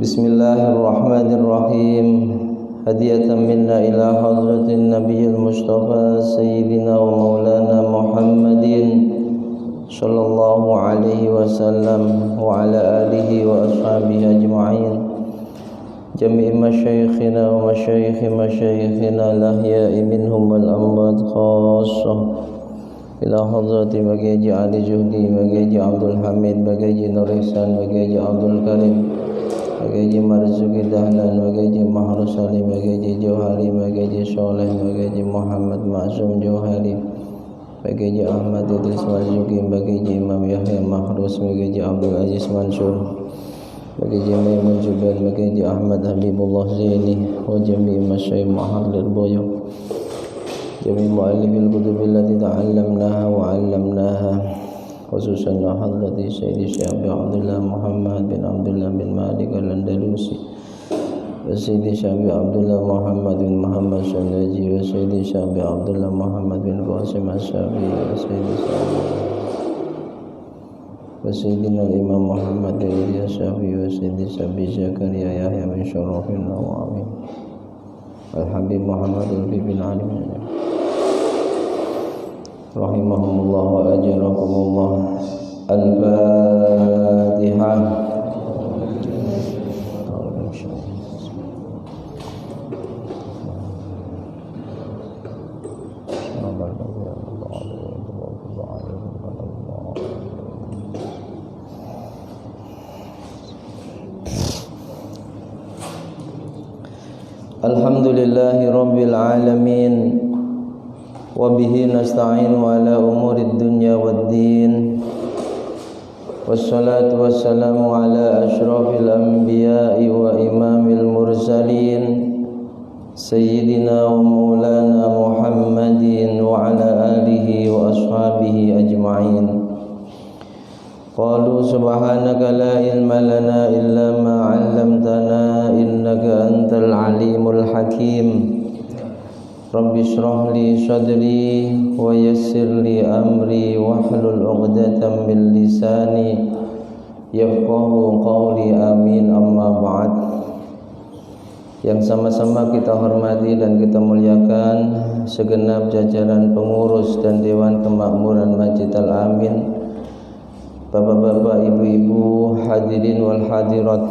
Bismillahirrahmanirrahim. Hadiyatan minna ila hadratin nabiyil mustafa sayyidina wa maulana Muhammadin sallallahu alaihi wasallam wa ala alihi wa ashabihi ajma'in. Jami'i masyayikhina wa masyayikhi masyayikhina lahya'i minhum wal amwat khassah. Ila hadrati Bagi Haji Ali Juhdi, Bagi Haji Abdul Hamid, Bagi Haji Nur Ihsan, Bagi Haji Abdul Karim, Bagi Haji Marzuki Dahlan, Bagi Haji Mahrus Salim, Bagi Haji Johari, Bagi Haji Soleh, Bagi Haji Muhammad Ma'asum Johari, Bagi Haji Ahmad Idris Marzuki, Bagi Haji Imam Yahya Mahrus, Bagi Haji Abdul Aziz Mansur, Bagi Haji Maimun Jubair, Bagi Haji Ahmad Habibullah Zaini, wa jami'i masyayikh Mahalir Boyok, jami' mu'allifil kutubil lati ta'allamnaha wa 'allamnaha, khususan hadrati Sayyidi Syekh Abdullah Muhammad bin Abdullah bin Malik Al-Andalusi, wa Sayyidi Syekh Abdullah Muhammad bin Muhammad Syanaji, wa Sayyidi Syekh Abdullah Muhammad bin Qasim Asy-Syafi'i, wa Sayyidi wa Sayyidina Imam Muhammad bin Ilyas Syafi'i, wa Sayyidi Syekh Zakaria Yahya bin Syarafin Nawawi, Al-Habib Muhammad bin Ali rahimahumullah wa ajarakumullah. Al-Fatihah. Alhamdulillahi rabbil alamin, wa bihi nasta'inu ala umurid dunya waddin, wassalatu wassalamu ala asyrafil anbiya'i wa imamil mursalin, sayyidina wa maulana Muhammadin wa ala alihi wa ashabihi ajma'in. Qalu subhanaka la ilma lana illa ma 'allamtana innaka antal alimul hakim. Rabbi shrah li sadri wa yassir li amri wahlul 'uqdatam min lisani yafqahu qawli, amin. Amma ba'd. Yang sama-sama kita hormati dan kita muliakan segenap jajaran pengurus dan Dewan Kemakmuran Masjid Al-Amin, bapak-bapak, ibu-ibu, hadirin wal hadirat,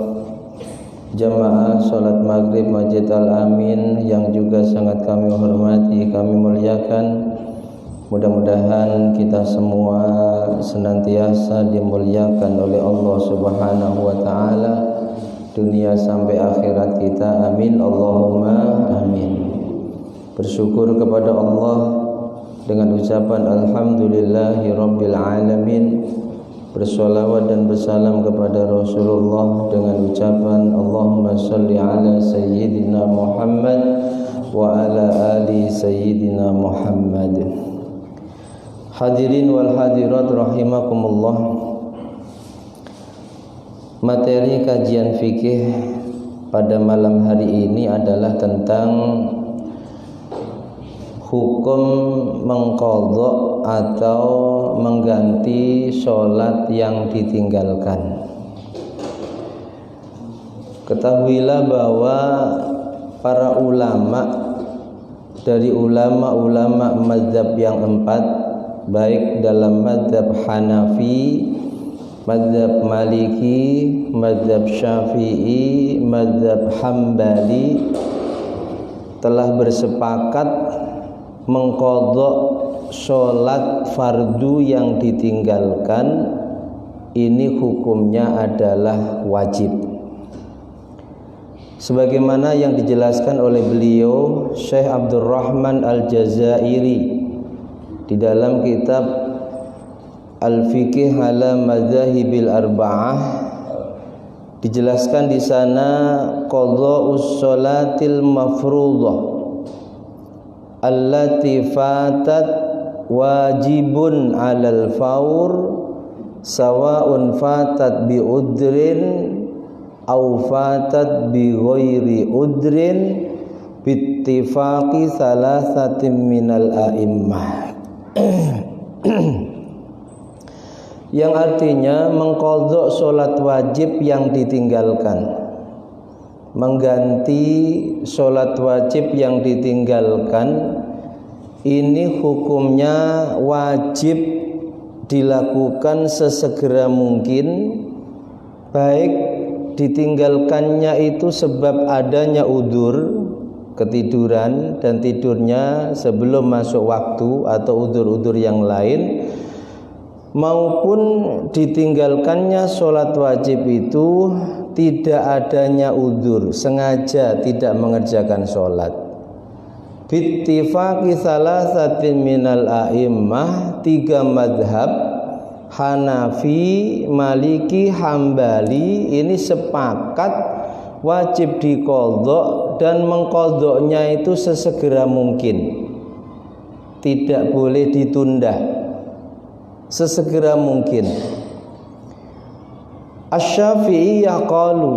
jamaah salat maghrib Masjid Al-Amin yang juga sangat kami hormati, kami muliakan. Mudah-mudahan kita semua senantiasa dimuliakan oleh Allah Subhanahu wa taala dunia sampai akhirat kita, amin Allahumma amin. Bersyukur kepada Allah dengan ucapan alhamdulillahi rabbil alamin, bersolawat dan bersalam kepada Rasulullah dengan ucapan Allahumma salli ala Sayyidina Muhammad wa ala ali Sayyidina Muhammad. Hadirin wal hadirat rahimakumullah. Materi kajian fikih pada malam hari ini adalah tentang hukum mengqadha atau mengganti sholat yang ditinggalkan. Ketahuilah bahwa para ulama dari ulama-ulama mazhab yang empat, baik dalam mazhab Hanafi, mazhab Maliki, mazhab Syafi'i, mazhab Hambali, telah bersepakat mengqadha sholat fardu yang ditinggalkan ini hukumnya adalah wajib, sebagaimana yang dijelaskan oleh beliau Syekh Abdurrahman Al-Jazairi di dalam kitab Al-Fiqh ala Madzahibil Arba'ah. Dijelaskan di sana qadha'us sholatil mafruḍah allati fatat wajibun 'alal faur sawa'un fatat bi udrin aw fatat bi ghairi udrin bittifaqi salasatin minal a'immah. Yang artinya mengqadha salat wajib yang ditinggalkan mengganti sholat wajib yang ditinggalkan, ini hukumnya wajib dilakukan sesegera mungkin, baik ditinggalkannya itu sebab adanya udzur, ketiduran dan tidurnya sebelum masuk waktu atau udzur-udzur yang lain, maupun ditinggalkannya sholat wajib itu tidak adanya udzur, sengaja tidak mengerjakan sholat. Bittifaqi salasatin minal a'immah, 3 madhab Hanafi, Maliki, Hambali ini sepakat wajib diqadha dan mengqadhanya itu sesegera mungkin, tidak boleh ditunda, sesegera mungkin. Asy-Syafi'i yaqalu,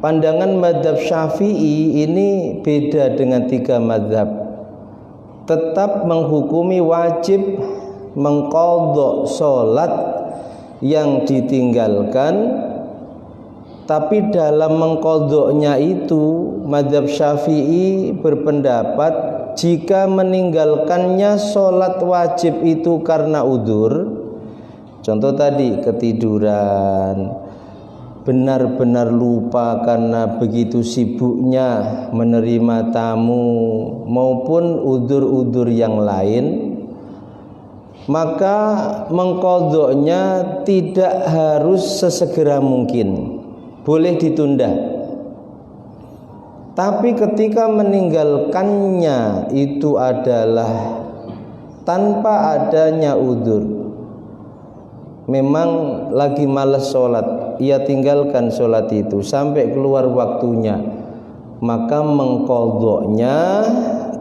pandangan madhab Syafi'i ini beda dengan 3 madhab, tetap menghukumi wajib mengqadha sholat yang ditinggalkan, tapi dalam mengqadhanya itu madhab Syafi'i berpendapat jika meninggalkannya sholat wajib itu karena udzur, contoh tadi ketiduran, benar-benar lupa karena begitu sibuknya menerima tamu, maupun udzur-udzur yang lain, maka mengqadhanya tidak harus sesegera mungkin, boleh ditunda. Tapi ketika meninggalkannya itu adalah tanpa adanya udzur, memang lagi malas sholat, ia tinggalkan sholat itu sampai keluar waktunya, maka mengqadhanya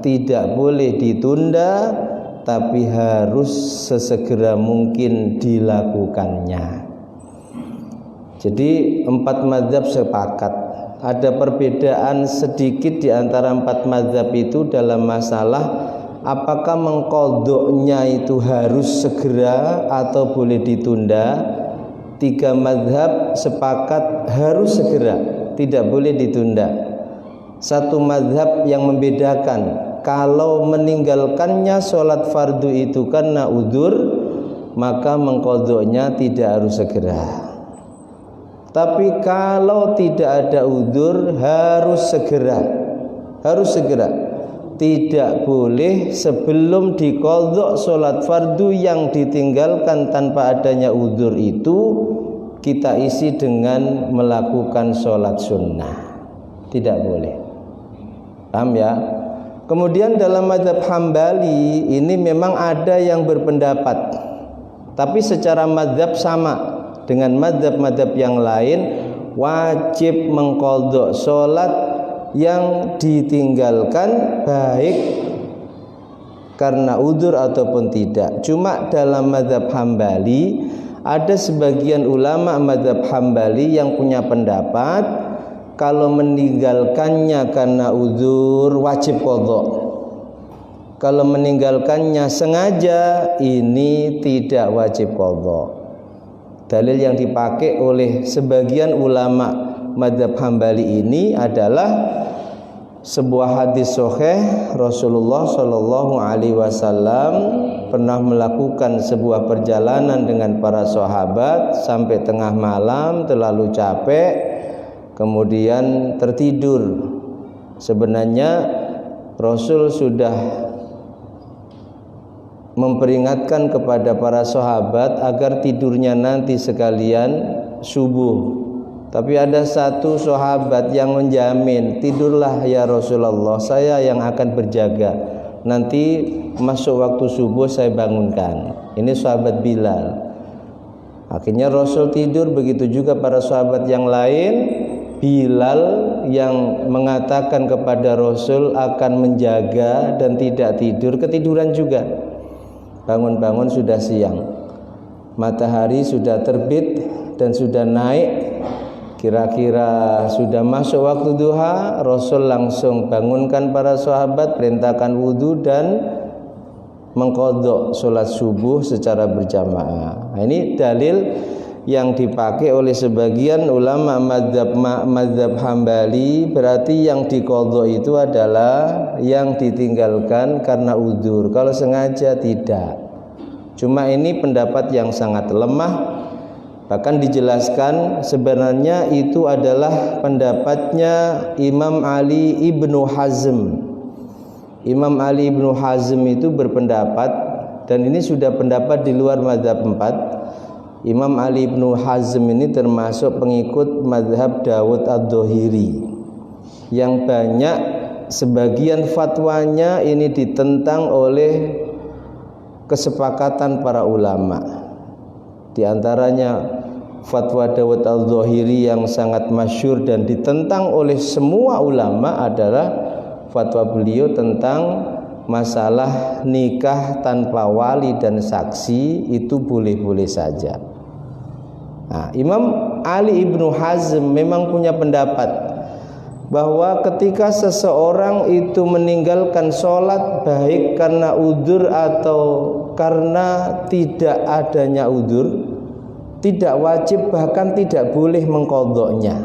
tidak boleh ditunda, tapi harus sesegera mungkin dilakukannya. Jadi 4 mazhab sepakat. Ada perbedaan sedikit di antara 4 mazhab itu dalam masalah apakah mengqadhanya itu harus segera atau boleh ditunda. 3 mazhab sepakat harus segera, tidak boleh ditunda. 1 mazhab yang membedakan, kalau meninggalkannya sholat fardu itu karena udzur, maka mengqadhanya tidak harus segera. Tapi kalau tidak ada udzur harus segera, harus segera. Tidak boleh sebelum diqadha sholat fardu yang ditinggalkan tanpa adanya udzur itu kita isi dengan melakukan sholat sunnah, tidak boleh. Paham ya? Kemudian dalam mazhab Hambali ini memang ada yang berpendapat, tapi secara mazhab sama dengan mazhab-mazhab yang lain, wajib mengqadha sholat yang ditinggalkan baik karena udzur ataupun tidak. Cuma dalam mazhab Hambali ada sebagian ulama mazhab Hambali yang punya pendapat kalau meninggalkannya karena udzur wajib qadha. Kalau meninggalkannya sengaja ini tidak wajib qadha. Dalil yang dipakai oleh sebagian ulama mazhab Hambali ini adalah sebuah hadis sahih Rasulullah Shallallahu Alaihi Wasallam pernah melakukan sebuah perjalanan dengan para sahabat sampai tengah malam, terlalu capek, kemudian tertidur. Sebenarnya Rasul sudah memperingatkan kepada para sahabat agar tidurnya nanti sekalian subuh. Tapi ada satu sahabat yang menjamin, tidurlah ya Rasulullah, saya yang akan berjaga. Nanti masuk waktu subuh saya bangunkan. Ini sahabat Bilal. Akhirnya Rasul tidur, begitu juga para sahabat yang lain. Bilal yang mengatakan kepada Rasul akan menjaga dan tidak tidur, ketiduran juga. Bangun-bangun sudah siang, matahari sudah terbit dan sudah naik, kira-kira sudah masuk waktu duha. Rasul langsung bangunkan para sahabat, perintahkan wudhu dan mengqadha sholat subuh secara berjamaah. Nah, ini dalil yang dipakai oleh sebagian ulama mazhab Hambali, berarti yang diqadha itu adalah yang ditinggalkan karena uzur. Kalau sengaja tidak. Cuma ini pendapat yang sangat lemah. Bahkan dijelaskan sebenarnya itu adalah pendapatnya Imam Ali ibnu Hazm. Imam Ali ibnu Hazm itu berpendapat, dan ini sudah pendapat di luar mazhab 4. Imam Ali ibnu Hazm ini termasuk pengikut mazhab Dawud ad-Dhahiri, yang banyak sebagian fatwanya ini ditentang oleh kesepakatan para ulama. Di antaranya fatwa Dawud ad-Dhahiri yang sangat masyhur dan ditentang oleh semua ulama adalah fatwa beliau tentang masalah nikah tanpa wali dan saksi itu boleh-boleh saja. Nah, Imam Ali ibnu Hazm memang punya pendapat bahwa ketika seseorang itu meninggalkan sholat baik karena udzur atau karena tidak adanya udzur, tidak wajib bahkan tidak boleh mengqadhanya.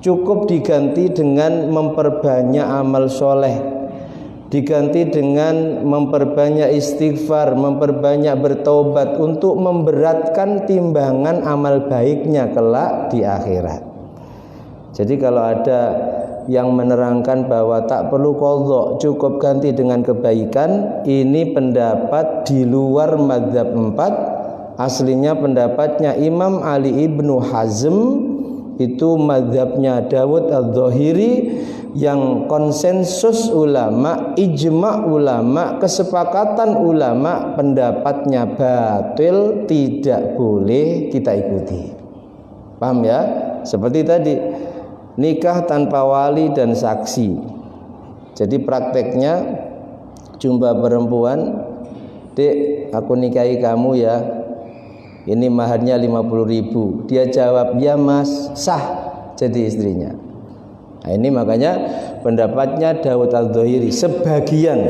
Cukup diganti dengan memperbanyak amal soleh, diganti dengan memperbanyak istighfar, memperbanyak bertobat untuk memberatkan timbangan amal baiknya kelak di akhirat. Jadi kalau ada yang menerangkan bahwa tak perlu qadha, cukup ganti dengan kebaikan, ini pendapat di luar mazhab 4. Aslinya pendapatnya Imam Ali ibnu Hazm, itu mazhabnya Dawud ad-Dhahiri, yang konsensus ulama, ijma ulama, kesepakatan ulama pendapatnya batil, tidak boleh kita ikuti. Paham ya? Seperti tadi, nikah tanpa wali dan saksi. Jadi prakteknya jumpa perempuan, "Dek, aku nikahi kamu ya. Ini maharnya 50.000. Dia jawab, "Ya Mas, sah jadi istrinya." Nah, ini makanya pendapatnya Dawud ad-Dhahiri sebagian,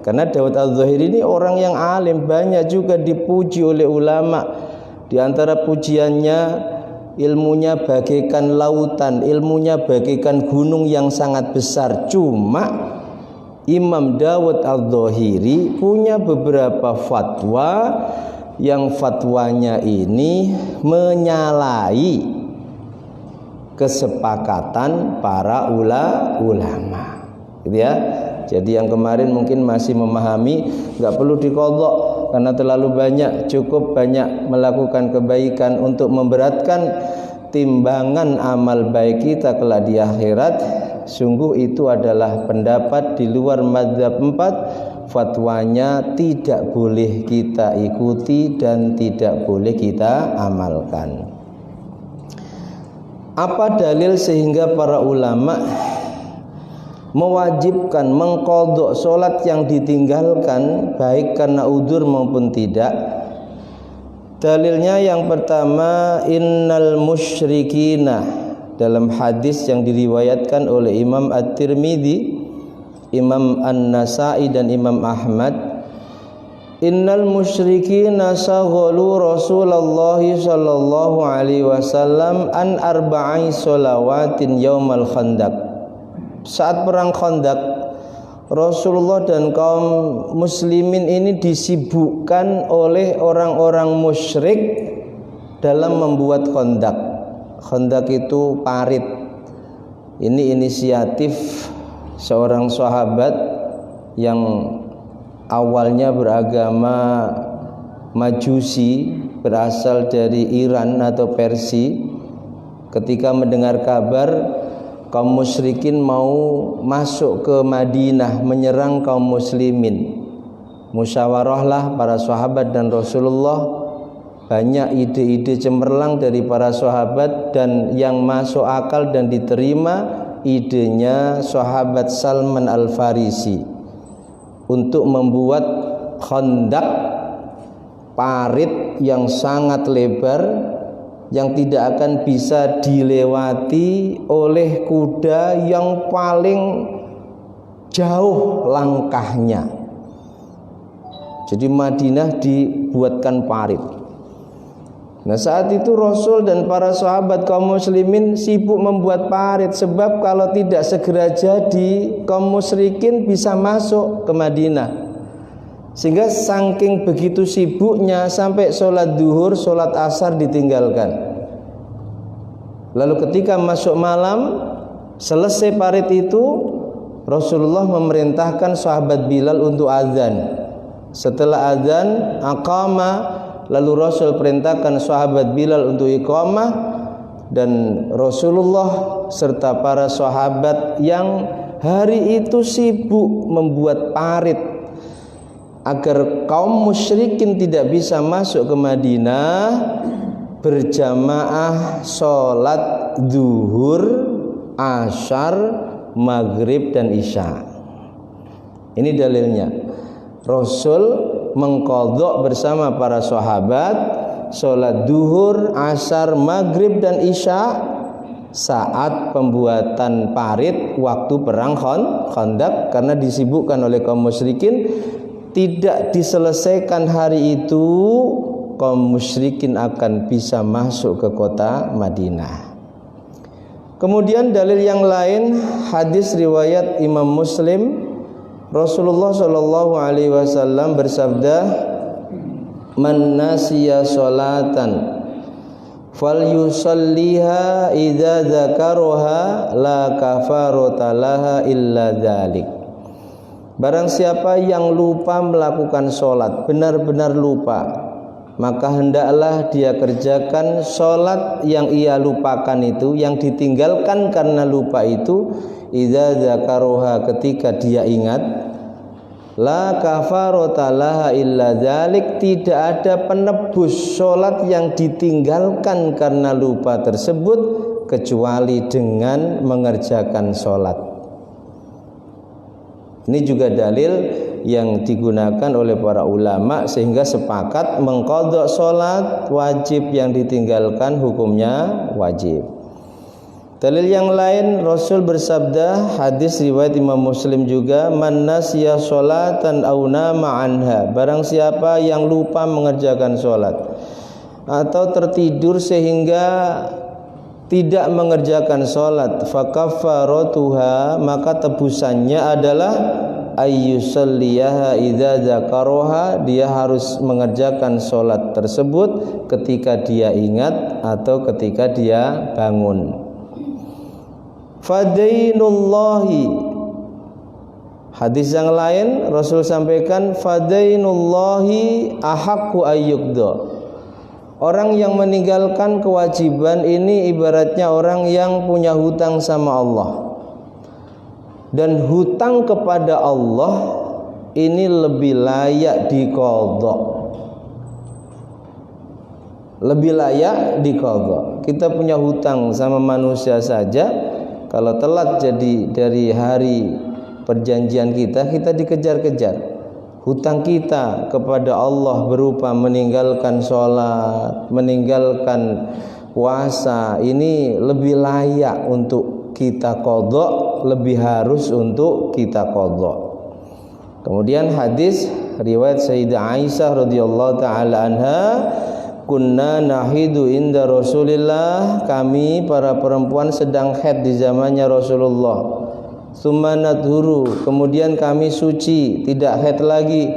karena Dawud ad-Dhahiri ini orang yang alim, banyak juga dipuji oleh ulama. Di antara pujiannya, ilmunya bagaikan lautan, ilmunya bagaikan gunung yang sangat besar. Cuma Imam Dawud ad-Dhahiri punya beberapa fatwa yang fatwanya ini menyalahi kesepakatan para ulama, gitu ya. Jadi yang kemarin mungkin masih memahami nggak perlu diqadha karena terlalu banyak, cukup banyak melakukan kebaikan untuk memberatkan timbangan amal baik kita kelak di akhirat. Sungguh itu adalah pendapat di luar mazhab 4. Fatwanya tidak boleh kita ikuti dan tidak boleh kita amalkan. Apa dalil sehingga para ulama mewajibkan mengqadha salat yang ditinggalkan baik karena udzur maupun tidak? Dalilnya yang pertama, innal musyrikina, dalam hadis yang diriwayatkan oleh Imam At-Tirmidzi, Imam An-Nasa'i dan Imam Ahmad, innal musyrikina saghalu Rasulullah sallallahu alaihi wasallam an arba'i sholawatin yaumal khandaq. Saat perang Khandaq, Rasulullah dan kaum muslimin ini disibukkan oleh orang-orang musyrik dalam membuat khandaq. Khandaq itu parit. Ini inisiatif seorang sahabat yang awalnya beragama Majusi, berasal dari Iran atau Persia. Ketika mendengar kabar kaum musyrikin mau masuk ke Madinah menyerang kaum muslimin, musyawarahlah para sahabat dan Rasulullah. Banyak ide-ide cemerlang dari para sahabat, dan yang masuk akal dan diterima idenya sahabat Salman Al-Farisi untuk membuat khandaq, parit yang sangat lebar yang tidak akan bisa dilewati oleh kuda yang paling jauh langkahnya. Jadi Madinah dibuatkan parit. Nah, saat itu Rasul dan para sahabat kaum muslimin sibuk membuat parit, sebab kalau tidak segera jadi, kaum musyrikin bisa masuk ke Madinah. Sehingga saking begitu sibuknya sampai sholat duhur, sholat asar ditinggalkan. Lalu ketika masuk malam, selesai parit itu, Rasulullah memerintahkan sahabat Bilal untuk azan. Setelah azan, aqama, lalu Rasul perintahkan sahabat Bilal untuk iqamah, dan Rasulullah serta para sahabat yang hari itu sibuk membuat parit agar kaum musyrikin tidak bisa masuk ke Madinah, berjamaah sholat zuhur, asyar, maghrib dan isya. Ini dalilnya. Rasul mengqadha bersama para sahabat sholat duhur, asar, maghrib dan isya saat pembuatan parit waktu perang Khandaq, karena disibukkan oleh kaum musyrikin. Tidak diselesaikan hari itu, kaum musyrikin akan bisa masuk ke kota Madinah. Kemudian dalil yang lain, hadis riwayat Imam Muslim, Rasulullah sallallahu alaihi wasallam bersabda, "Man nasiya sholatan falyusalliha idza dzakaraha la kafarata laha illa dzalik." Barang siapa yang lupa melakukan sholat, benar-benar lupa, maka hendaklah dia kerjakan sholat yang ia lupakan itu, yang ditinggalkan karena lupa itu, idza dzakaraha, ketika dia ingat, la kafarata laha illa dzalik, tidak ada penebus sholat yang ditinggalkan karena lupa tersebut kecuali dengan mengerjakan sholat. Ini juga dalil yang digunakan oleh para ulama sehingga sepakat mengqadha sholat wajib yang ditinggalkan hukumnya wajib. Dalil yang lain, Rasul bersabda, hadis riwayat Imam Muslim juga, man nasiya sholatan aw nama anha, barang siapa yang lupa mengerjakan sholat atau tertidur sehingga tidak mengerjakan sholat, fakaffaratuha, maka tebusannya adalah ayyusalliyaha idza dzakaraha, dia harus mengerjakan sholat tersebut ketika dia ingat atau ketika dia bangun. Fadainullahi, hadis yang lain Rasul sampaikan, fadainullahi ahaqqu ayyuqda, orang yang meninggalkan kewajiban ini ibaratnya orang yang punya hutang sama Allah, dan hutang kepada Allah ini lebih layak diqadha, lebih layak diqadha. Kita punya hutang sama manusia saja, kalau telat jadi dari hari perjanjian kita dikejar-kejar. Hutang kita kepada Allah berupa meninggalkan sholat, meninggalkan puasa, ini lebih layak untuk kita qadha, lebih harus untuk kita qadha. Kemudian hadis riwayat Sayyidah Aisyah radhiyallahu taala anha, kunna nahidu inda Rasulillah, kami para perempuan sedang haid di zamannya Rasulullah. Tsumma nadhuru, kemudian kami suci, tidak haid lagi.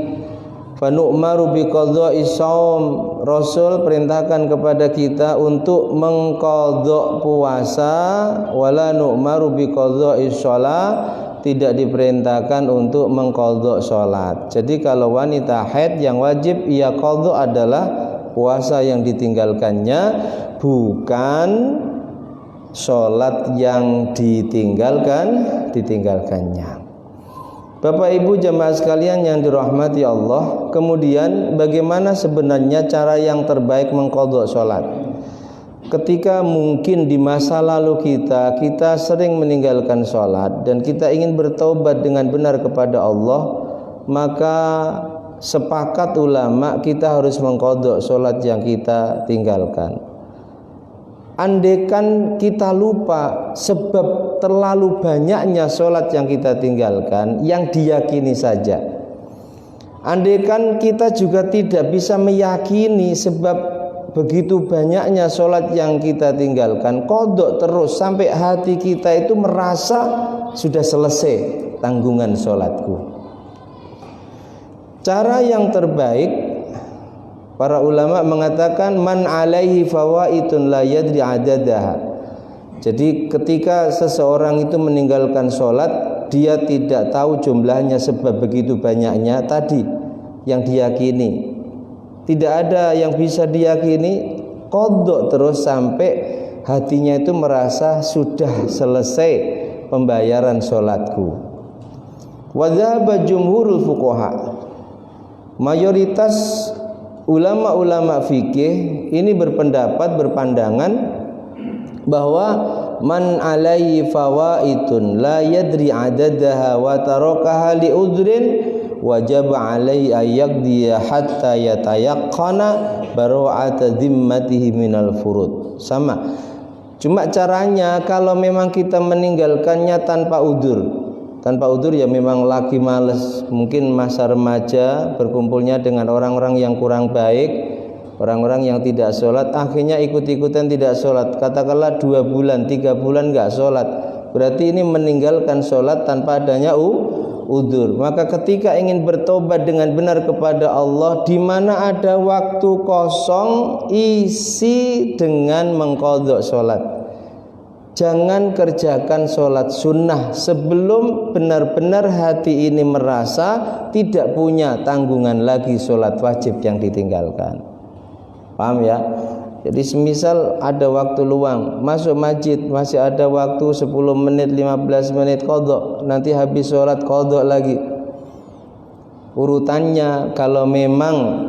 Fa nu'maru bi qadha'is shaum, Rasul perintahkan kepada kita untuk mengqadha puasa, wala nu'maru bi qadha'is shalah, tidak diperintahkan untuk mengqadha salat. Jadi kalau wanita haid yang wajib ia qadha adalah puasa yang ditinggalkannya, bukan sholat yang ditinggalkannya. Bapak Ibu jamaah sekalian yang dirahmati Allah, kemudian bagaimana sebenarnya cara yang terbaik mengqadha sholat? Ketika mungkin di masa lalu kita sering meninggalkan sholat dan kita ingin bertaubat dengan benar kepada Allah, maka sepakat ulama kita harus mengqadha sholat yang kita tinggalkan. Andaikan kita lupa sebab terlalu banyaknya sholat yang kita tinggalkan, yang diyakini saja. Andaikan kita juga tidak bisa meyakini sebab begitu banyaknya sholat yang kita tinggalkan, qadha terus sampai hati kita itu merasa sudah selesai tanggungan sholatku. Cara yang terbaik, para ulama mengatakan man alaihi fawaitun la yadri adadaha. Jadi ketika seseorang itu meninggalkan sholat, dia tidak tahu jumlahnya sebab begitu banyaknya tadi yang diyakini. Tidak ada yang bisa diyakini, qadha terus sampai hatinya itu merasa sudah selesai pembayaran sholatku. Wa dhahaba jumhurul fuqaha. Mayoritas ulama-ulama fikih ini berpandangan bahwa man alaihi fawaitun la yadri adadaha wa tarakaha li udrin wajib alaihi ayyaqdiya hatta yatayaqqana bara'ata dhimmatihi minal furud. Sama, cuma caranya kalau memang kita meninggalkannya tanpa udzur. Tanpa udzur ya memang lagi males, mungkin masa remaja berkumpulnya dengan orang-orang yang kurang baik, orang-orang yang tidak sholat, akhirnya ikut-ikutan tidak sholat. Katakanlah 2 bulan, 3 bulan nggak sholat, berarti ini meninggalkan sholat tanpa adanya udzur. Maka ketika ingin bertobat dengan benar kepada Allah, di mana ada waktu kosong, isi dengan mengqadha sholat. Jangan kerjakan sholat sunnah sebelum benar-benar hati ini merasa tidak punya tanggungan lagi sholat wajib yang ditinggalkan. Paham ya? Jadi semisal ada waktu luang, masuk masjid, masih ada waktu 10 menit, 15 menit qadha, nanti habis sholat qadha lagi. Urutannya kalau memang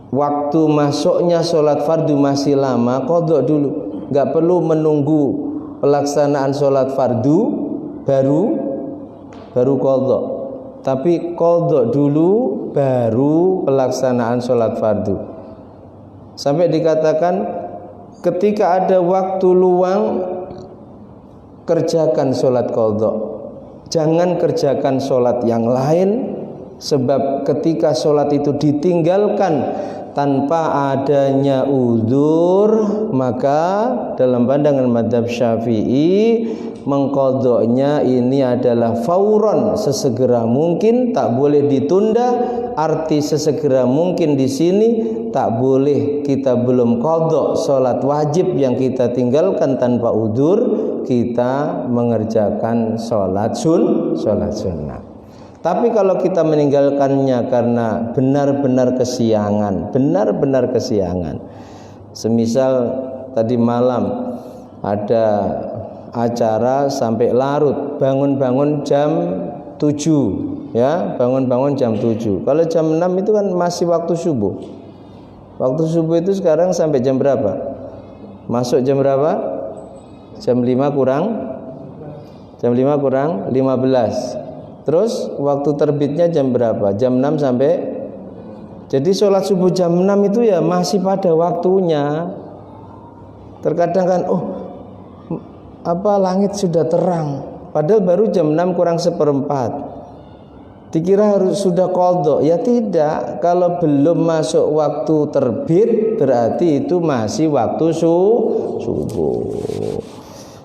waktu masuknya sholat fardu masih lama, qadha dulu. Enggak perlu menunggu pelaksanaan sholat fardu baru qadha. Tapi qadha dulu baru pelaksanaan sholat fardu. Sampai dikatakan ketika ada waktu luang kerjakan sholat qadha. Jangan kerjakan sholat yang lain, sebab ketika sholat itu ditinggalkan tanpa adanya udzur, maka dalam pandangan mazhab Syafi'i mengqadhanya ini adalah fauron, sesegera mungkin, tak boleh ditunda. Arti sesegera mungkin di sini tak boleh kita belum qadha salat wajib yang kita tinggalkan tanpa udzur, kita mengerjakan salat sunnah. Tapi kalau kita meninggalkannya karena benar-benar kesiangan, semisal tadi malam ada acara sampai larut, bangun jam 7, ya, bangun jam 7. Kalau jam 6 itu kan masih waktu subuh. Waktu subuh itu sekarang sampai jam berapa? Masuk jam berapa? Jam 5 kurang 15. Terus waktu terbitnya jam berapa? Jam 6 sampai. Jadi sholat subuh jam 6 itu ya masih pada waktunya. Terkadang kan langit sudah terang, padahal baru jam 6 kurang 1/4. Dikira harus sudah qadha. Ya tidak, kalau belum masuk waktu terbit berarti itu masih waktu subuh.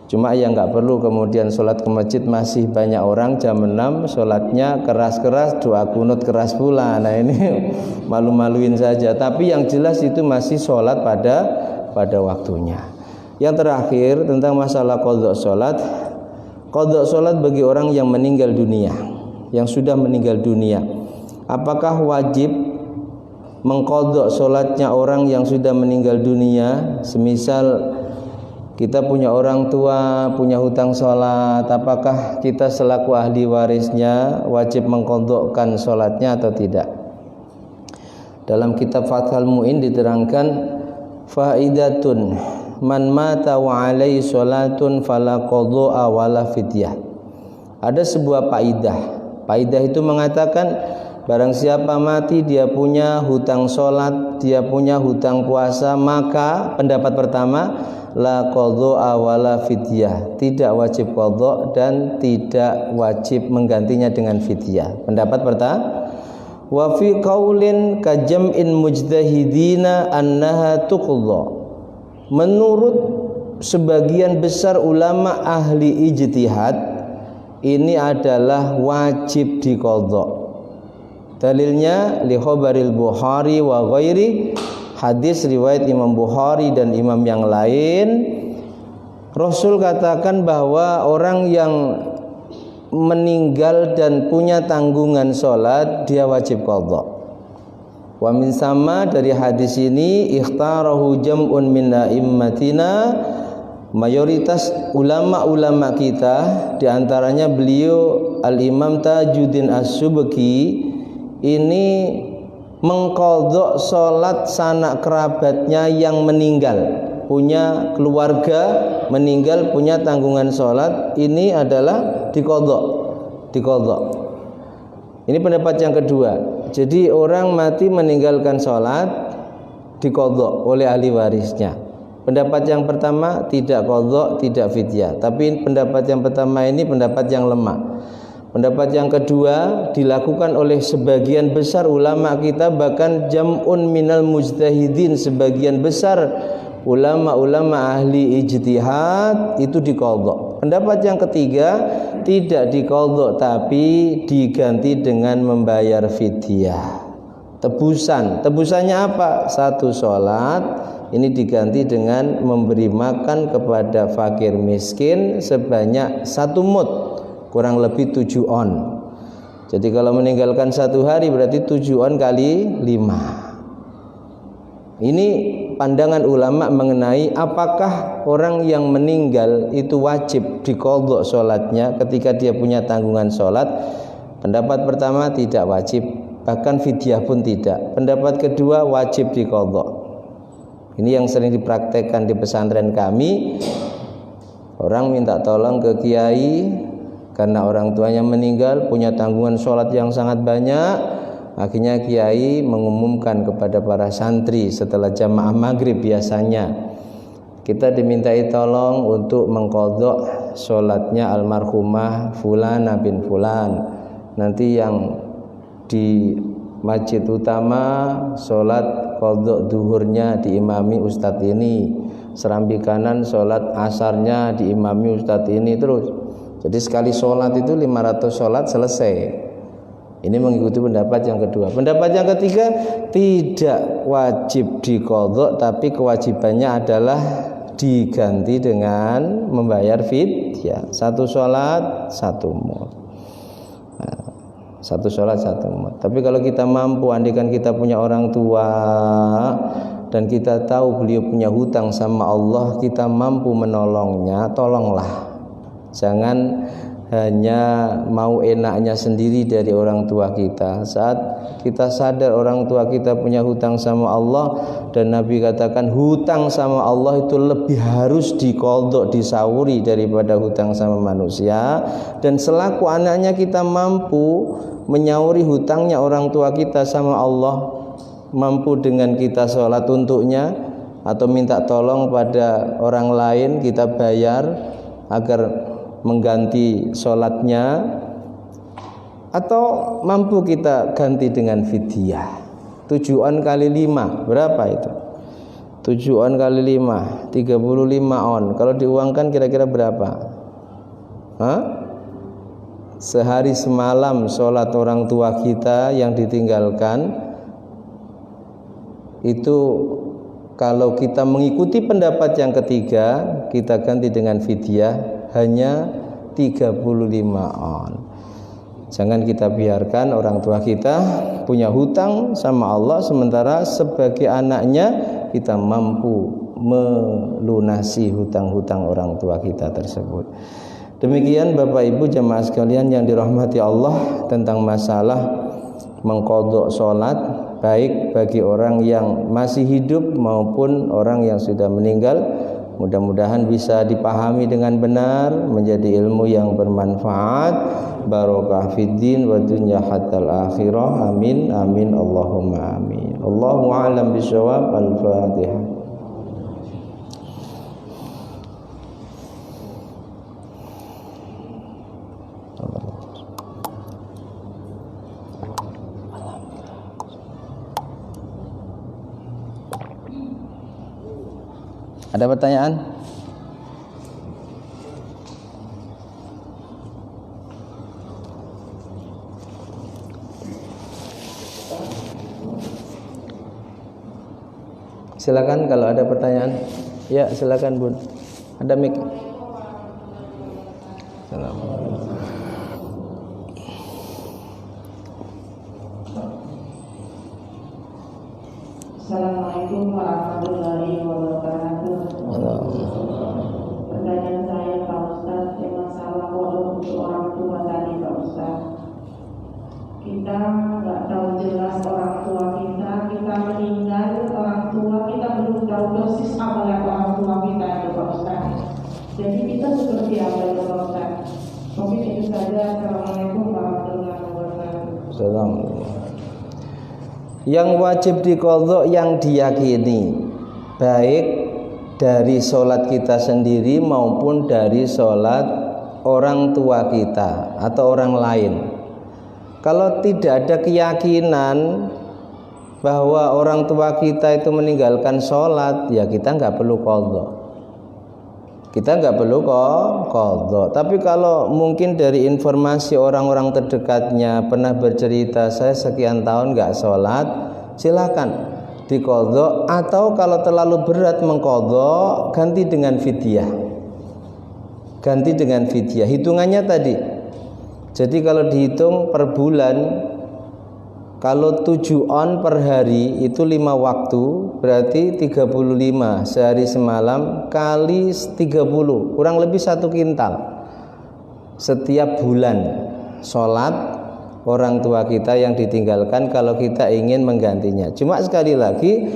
Cuma ya nggak perlu kemudian sholat ke masjid masih banyak orang jam 6 sholatnya keras-keras, doa kunut keras pula. Nah ini malu-maluin saja. Tapi yang jelas itu masih sholat pada waktunya. Yang terakhir tentang masalah qadha sholat. Qadha sholat bagi orang yang meninggal dunia, yang sudah meninggal dunia. Apakah wajib mengqadha sholatnya orang yang sudah meninggal dunia? Semisal kita punya orang tua, punya hutang sholat, apakah kita selaku ahli warisnya wajib mengqadhakan sholatnya atau tidak? Dalam kitab Fathul Mu'in diterangkan, faidatun man mata wa alaihi sholatun fala qadha'a wala fidyah. Ada sebuah faidah. Faidah itu mengatakan barang siapa mati dia punya hutang sholat, dia punya hutang puasa, maka pendapat pertama la qadha'a wala fidyah, tidak wajib qadha dan tidak wajib menggantinya dengan fidyah. Pendapat pertama. Wa fi qaulin ka jam'in mujtahidina annaha tuqdha. Menurut sebagian besar ulama ahli ijtihad, ini adalah wajib diqadha. Dalilnya li khabaril Bukhari wa ghairi, hadis riwayat Imam Bukhari dan imam yang lain, Rasul katakan bahwa orang yang meninggal dan punya tanggungan sholat dia wajib qadha. Wa min sama, dari hadis ini ikhtarahu jam'un min a'immatina, mayoritas ulama-ulama kita, diantaranya beliau Al-Imam Tajuddin As-Subki, ini mengqadha salat sanak kerabatnya yang meninggal, punya keluarga meninggal, punya tanggungan salat, ini adalah diqadha. Ini pendapat yang kedua. Jadi orang mati meninggalkan salat diqadha oleh ahli warisnya. Pendapat yang pertama tidak qadha, tidak fidyah. Tapi pendapat yang pertama ini pendapat yang lemah. Pendapat yang kedua dilakukan oleh sebagian besar ulama kita, bahkan jam'un minal mujtahidin, sebagian besar ulama-ulama ahli ijtihad itu diqadha. Pendapat yang ketiga tidak diqadha tapi diganti dengan membayar fidyah. Tebusan. Tebusannya apa? Satu sholat ini diganti dengan memberi makan kepada fakir miskin sebanyak 1 mud, kurang lebih 7 on. Jadi kalau meninggalkan 1 hari berarti 7 on kali 5. Ini pandangan ulama mengenai apakah orang yang meninggal itu wajib diqadha sholatnya ketika dia punya tanggungan sholat. Pendapat pertama tidak wajib, bahkan fidyah pun tidak. Pendapat kedua wajib diqadha. Ini yang sering dipraktekkan di pesantren kami. Orang minta tolong ke kiai karena orang tuanya meninggal, punya tanggungan sholat yang sangat banyak. Akhirnya kiai mengumumkan kepada para santri setelah jamaah maghrib, biasanya kita dimintai tolong untuk mengqadha sholatnya almarhumah Fulana bin Fulan. Nanti yang di masjid utama sholat qadha duhurnya diimami ustadz ini, serambi kanan sholat asarnya diimami ustadz ini, terus. Jadi sekali sholat itu 500 sholat selesai. Ini mengikuti pendapat yang kedua. Pendapat yang ketiga tidak wajib diqadha, tapi kewajibannya adalah diganti dengan membayar fidyah. 1 sholat 1 mud. Nah, 1 sholat 1 mud. Tapi kalau kita mampu, andaikan kita punya orang tua dan kita tahu beliau punya hutang sama Allah, kita mampu menolongnya, tolonglah. Jangan hanya mau enaknya sendiri dari orang tua kita. Saat kita sadar orang tua kita punya hutang sama Allah, dan Nabi katakan hutang sama Allah itu lebih harus diqadha, disauri daripada hutang sama manusia. Dan selaku anaknya kita mampu menyauri hutangnya orang tua kita sama Allah, mampu dengan kita sholat untuknya atau minta tolong pada orang lain, kita bayar agar mengganti sholatnya, atau mampu kita ganti dengan fidyah. 7 on kali 5 berapa itu? 7 on kali 5 35 on. Kalau diuangkan kira-kira berapa? Sehari semalam sholat orang tua kita yang ditinggalkan itu, kalau kita mengikuti pendapat yang ketiga, kita ganti dengan fidyah hanya 35 on. Jangan kita biarkan orang tua kita punya hutang sama Allah, sementara sebagai anaknya kita mampu melunasi hutang-hutang orang tua kita tersebut. Demikian Bapak Ibu jamaah sekalian yang dirahmati Allah, tentang masalah mengqadha sholat baik bagi orang yang masih hidup maupun orang yang sudah meninggal. Mudah-mudahan bisa dipahami dengan benar, menjadi ilmu yang bermanfaat, barokah fid din wa dunya hatal akhirah. Amin amin Allahumma amin. Allahu a'lam bishawab. Al-Fatihah. Ada pertanyaan? Silakan kalau ada pertanyaan. Ya, silakan Bun. Ada mic. Assalamualaikum warahmatullahi wabarakatuh. Pertanyaan saya Pak Ustaz, masalah kodok untuk orang tua tadi Pak Ustaz. Kita nggak tahu jelas orang tua kita meninggal, orang tua kita belum tahu persis apa yang orang tua kita itu Pak Ustaz. Jadi kita seperti apa itu Pak Ustaz? Mungkin itu saja. Assalamualaikum warahmatullahi wabarakatuh. Assalamualaikum. Yang wajib diqadha yang diyakini, baik dari sholat kita sendiri maupun dari sholat orang tua kita atau orang lain. Kalau tidak ada keyakinan bahwa orang tua kita itu meninggalkan sholat, ya kita nggak perlu qadha. Kita nggak perlu qadha. Tapi kalau mungkin dari informasi orang-orang terdekatnya pernah bercerita, saya sekian tahun nggak sholat, silakan diqadha. Atau kalau terlalu berat mengqadha, ganti dengan fidyah. Ganti dengan fidyah. Hitungannya tadi. Jadi kalau dihitung per bulan, kalau 7 on per hari itu 5 waktu, berarti 35 sehari semalam kali 30, kurang lebih 1 kintal setiap bulan sholat orang tua kita yang ditinggalkan kalau kita ingin menggantinya. Cuma sekali lagi,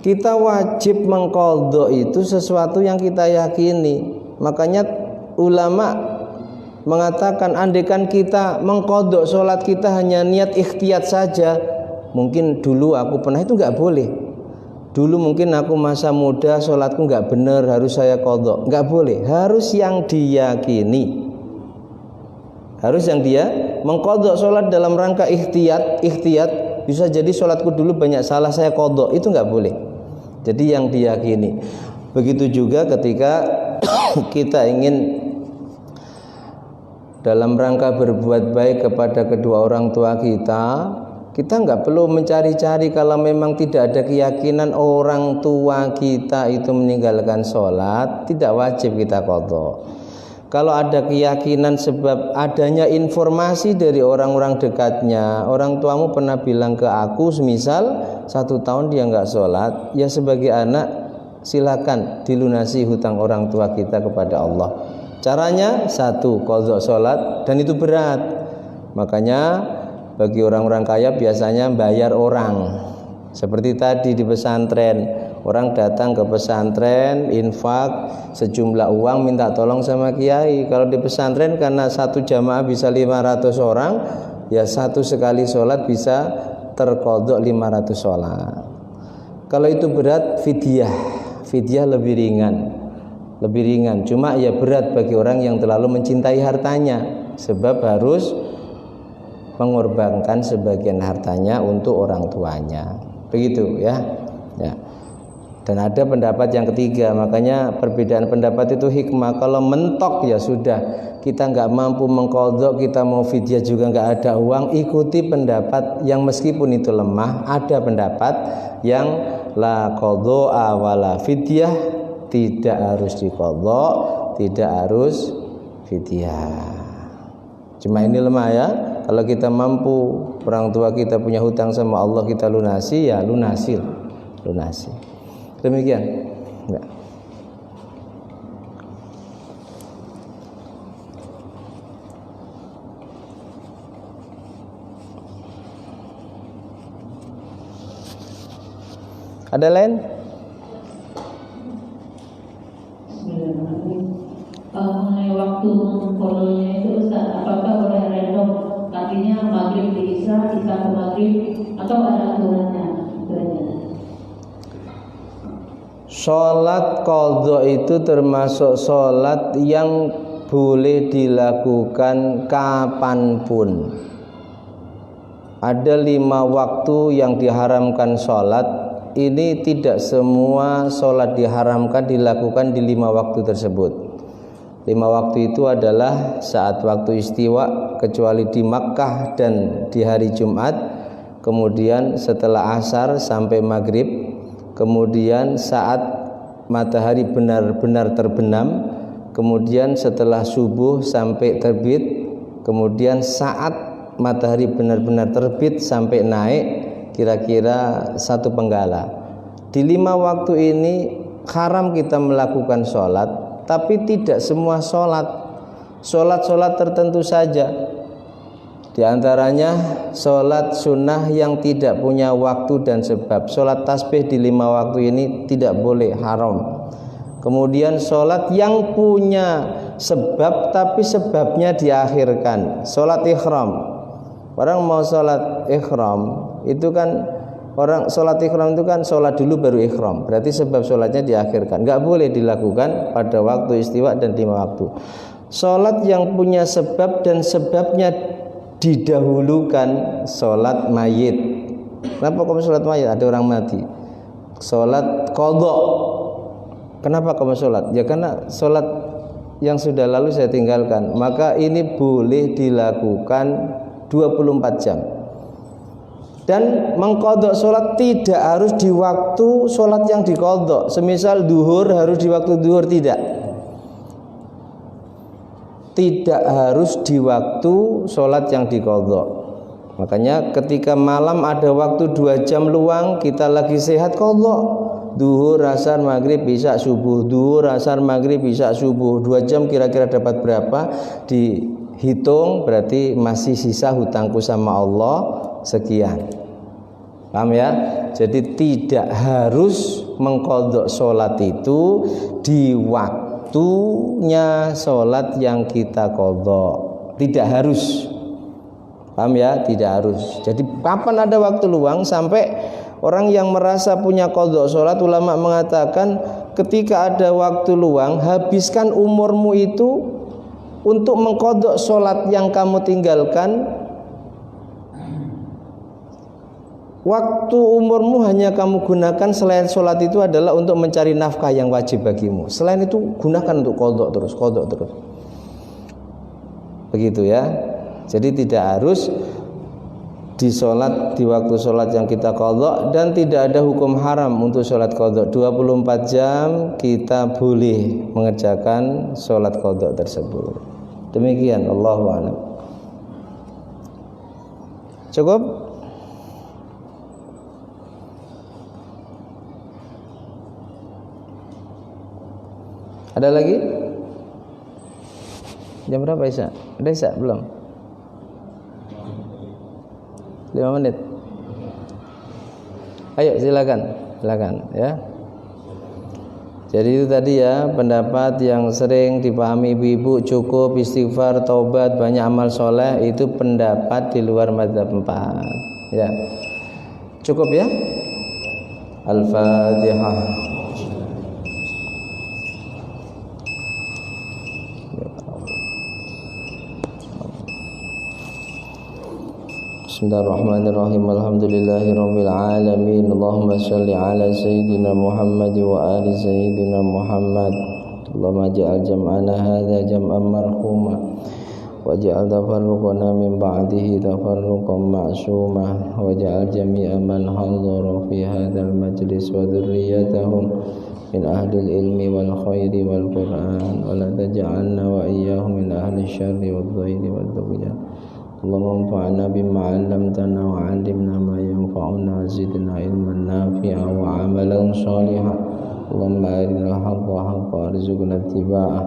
kita wajib mengqadha itu sesuatu yang kita yakini. Makanya ulama mengatakan andaikan kita mengqadha sholat kita hanya niat ikhtiyat saja, mungkin dulu aku pernah, itu nggak boleh. Dulu mungkin aku masa muda sholatku nggak benar, harus saya qadha, nggak boleh. Harus yang diyakini, harus yang dia mengqadha sholat dalam rangka ikhtiyat. Bisa jadi sholatku dulu banyak salah, saya qadha, itu nggak boleh. Jadi yang diyakini. Begitu juga ketika kita ingin dalam rangka berbuat baik kepada kedua orang tua kita, kita nggak perlu mencari-cari. Kalau memang tidak ada keyakinan orang tua kita itu meninggalkan sholat, tidak wajib kita qadha. Kalau ada keyakinan sebab adanya informasi dari orang-orang dekatnya, orang tuamu pernah bilang ke aku, semisal 1 tahun dia nggak sholat, ya sebagai anak silakan dilunasi hutang orang tua kita kepada Allah. Caranya 1, qadha sholat, dan itu berat. Makanya bagi orang-orang kaya biasanya bayar orang. Seperti tadi di pesantren, orang datang ke pesantren, infak sejumlah uang, minta tolong sama kiai. Kalau di pesantren karena 1 jamaah bisa 500 orang, ya 1 sekali sholat bisa terqadha 500 sholat. Kalau itu berat, fidyah lebih ringan. Cuma ya berat bagi orang yang terlalu mencintai hartanya, sebab harus mengorbankan sebagian hartanya untuk orang tuanya. Begitu ya. Dan ada pendapat yang ketiga, makanya perbedaan pendapat itu hikmah. Kalau mentok ya sudah, kita nggak mampu mengqadha, kita mau fidyah juga nggak ada uang, ikuti pendapat yang meskipun itu lemah. Ada pendapat yang la qadha wala fidyah, tidak harus diqadha, tidak harus fidyah. Cuma ini lemah ya. Kalau kita mampu, orang tua kita punya hutang sama Allah, kita lunasi, ya lunasi. Demikian. Enggak. Ada lain? Mengenai waktu mengqadhanya itu Ustaz, apakah boleh random? Artinya maghrib di isya ke maghrib, atau ada aturannya? Sholat qadha itu termasuk sholat yang boleh dilakukan kapanpun. Ada 5 waktu yang diharamkan sholat ini tidak semua sholat diharamkan dilakukan di 5 waktu tersebut. 5 waktu itu adalah saat waktu istiwa kecuali di Makkah dan di hari Jumat, kemudian setelah asar sampai maghrib, kemudian saat matahari benar-benar terbenam, kemudian setelah subuh sampai terbit, kemudian saat matahari benar-benar terbit sampai naik kira-kira 1 penggala. Di 5 waktu ini haram kita melakukan sholat, tapi tidak semua sholat tertentu saja. Di antaranya sholat sunnah yang tidak punya waktu dan sebab. Sholat tasbih di 5 waktu ini tidak boleh, haram. Kemudian sholat yang punya sebab tapi sebabnya diakhirkan. Sholat ikhram, orang mau sholat ikhram itu kan, orang sholat ikhram itu kan sholat dulu baru ikhram, berarti sebab sholatnya diakhirkan. Nggak boleh dilakukan pada waktu istiwa dan 5 waktu. Sholat yang punya sebab dan sebabnya didahulukan, sholat mayit. Kenapa kamu sholat mayit? Ada orang mati. Sholat qadha. Kenapa kamu sholat? Ya karena sholat yang sudah lalu saya tinggalkan. Maka ini boleh dilakukan 24 jam. Dan mengqadha sholat tidak harus di waktu sholat yang diqadha. Semisal duhur harus di waktu duhur, tidak harus di waktu sholat yang diqadha. Makanya ketika malam ada waktu 2 jam luang, kita lagi sehat, qadha. Duhur, asar, maghrib, isya, subuh. Duhur, asar, maghrib, isya, subuh. 2 jam kira-kira dapat berapa? Dihitung, berarti masih sisa hutangku sama Allah sekian. Paham ya? Jadi tidak harus mengqadha sholat itu di waktunya sholat yang kita qadha. Tidak harus. Paham ya? Tidak harus. Jadi kapan ada waktu luang, sampai orang yang merasa punya qadha sholat, ulama mengatakan ketika ada waktu luang, habiskan umurmu itu untuk mengqadha sholat yang kamu tinggalkan. Waktu umurmu hanya kamu gunakan selain sholat itu adalah untuk mencari nafkah yang wajib bagimu. Selain itu gunakan untuk qadha terus. Begitu ya. Jadi tidak harus di waktu sholat yang kita qadha, dan tidak ada hukum haram untuk sholat qadha. 24 jam kita boleh mengerjakan sholat qadha tersebut. Demikian, Allahu a'lam. Cukup? Ada lagi? Jam berapa Isya? Ada Isya belum? 5 menit. Ayo silakan ya. Jadi itu tadi ya, pendapat yang sering dipahami ibu-ibu, cukup istighfar, taubat, banyak amal soleh, itu pendapat di luar mazhab 4 ya. Cukup ya. Al-Fatihah. Bismillahirrahmanirrahim. Alhamdulillahirabbil alamin. Allahumma shalli ala sayyidina Muhammad wa ali sayyidina Muhammad. Allahumma ja'al jam'ana hadza jam'an marhuma waj'al tafarruqana min ba'dihi tafarruqan ma'suma waj'al jami'a man hadara fi hadzal majlis wa dhurriyyatahum min ahli ilmi wal khairi wal Qur'an wa la taj'alna wa iyyahum min ahli syarri wad dhairi wad dughyan. Allahumma anfa'na bima 'allamtana wa 'allimna ma yanfa'una zidna ilman nafi'a wa 'amalan shalihan. Allahumma arinal haqqa haqqan warzuqna ittiba'ah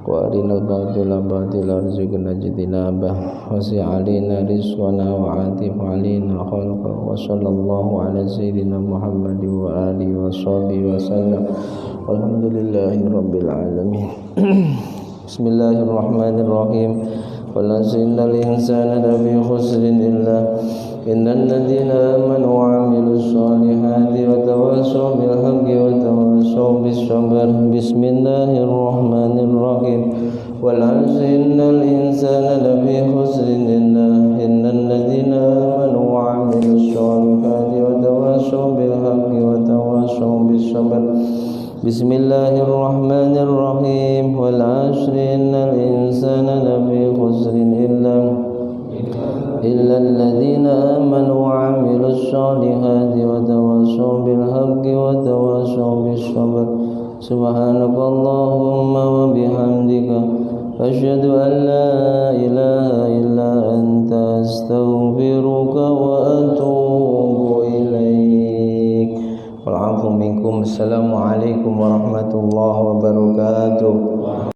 wa arinal batila batila warzuqna ijtinabah wasi' 'alaina rizqana wa 'atif 'alaina khalqa wa sallallahu ala sayyidina Muhammad wa alihi wa sahbihi wa sallam. Alhamdulillahi rabbil alamin. Bismillahirrahmanirrahim. والعصر إن الإنسان لفي خسر إلا الذين آمنوا وعملوا الصالحات وتواصوا بالحق وتواصوا بالصبر. بسم الله الرحمن الرحيم. والعصر إن الإنسان لفي خسر إلا الذين آمنوا وعملوا الصالحات وتواصوا بالحق Bismillahirrahmanirrahim. Wal 'ashri innal insana lafi khusrin illa alladhina amanu wa 'amilus solihati wa tawassaw bil haqqi wa tawassaw bis sabr. Subhanakallahumma wa bihamdika asyhadu an la ilaha illa anta astaghfiruka wa atubu ilaik. Wal 'afwu minkum. Assalamualaikum warahmatullahi wabarakatuh.